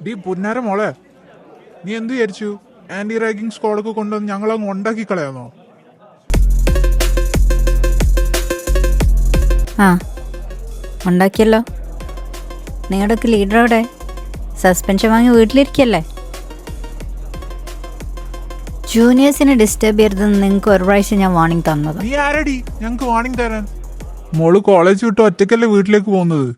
D പുന്നാര മോളെ, നീ എന്ത് വിചാരിച്ചു? ആന്റി റാഗിങ് സ്ക്വാഡൊക്കെ കൊണ്ടുവന്ന് ഞങ്ങളങ്ങ് ഉണ്ടാക്കി കളയാന്നോ? ആ ഉണ്ടാക്കിയല്ലോ. നിങ്ങളുടെയൊക്കെ ലീഡർ അവിടെ സസ്പെൻഷൻ വാങ്ങി വീട്ടിലിരിക്കല്ലേ? ജൂനിയേഴ്സിനെ ഡിസ്റ്റർബ് ചെയ്യരുതെന്ന് നിങ്ങൾക്ക് ഒരു പ്രാവശ്യം ഞാൻ വാർണിംഗ് തന്നത്. നീ ആരടി ഞങ്ങക്ക് വാണിംഗ് തരാൻ? മോള് കോളേജ് വിട്ട് ഒറ്റയ്ക്കല്ലേ വീട്ടിലേക്ക് പോകുന്നത്?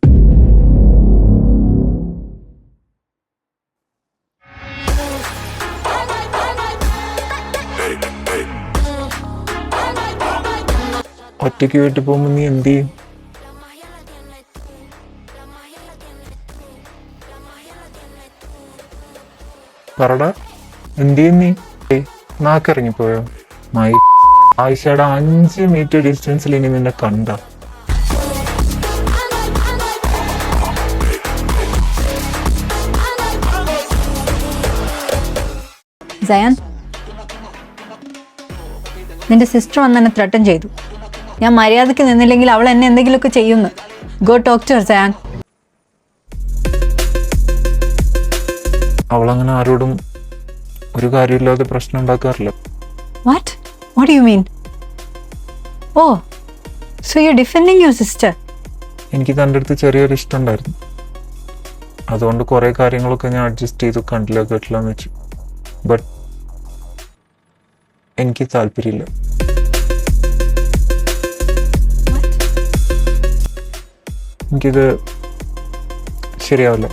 ഒറ്റയ്ക്ക് വീട്ടിൽ പോകുമ്പോൾ നീ എന്ത് ചെയ്യും? പറടാ, എന്ത് ചെയ്യും നീ? നാക്കിറങ്ങിപ്പോയോ? ആയിഷയുടെ 5 മീറ്റർ ഡിസ്റ്റൻസിൽ ഇനി നിന്നെ കണ്ട സയാൻ, നിന്റെ സിസ്റ്റർ വന്ന് എന്നെ ത്രട്ടൻ ചെയ്തു. ഞാൻ മര്യാദയ്ക്ക് നിന്നില്ലെങ്കിൽ അവൾ എന്നെ എന്തെങ്കിലുമൊക്കെ ചെയ്യുന്നു. Go talk to her Sayan. അവളങ്ങനെ ആരോടും ഒരു കാര്യമില്ലാതെ പ്രശ്നം ഉണ്ടാക്കാറില്ല. What? What do you mean? Oh, so you're defending your sister? എനിക്ക് തൻ്റെ അടുത്ത് ചെറിയൊരു ഇഷ്ടം ഉണ്ടായിരുന്നു. അതുകൊണ്ട് കുറേ കാര്യങ്ങളൊക്കെ ഞാൻ അഡ്ജസ്റ്റ് ചെയ്തു, കണ്ടില്ല കേട്ടില്ല എന്ന് വെച്ചു. ബട്ട് എനിക്ക് താല്പര്യമില്ല. എനിക്കിത് ശരിയാവില്ല.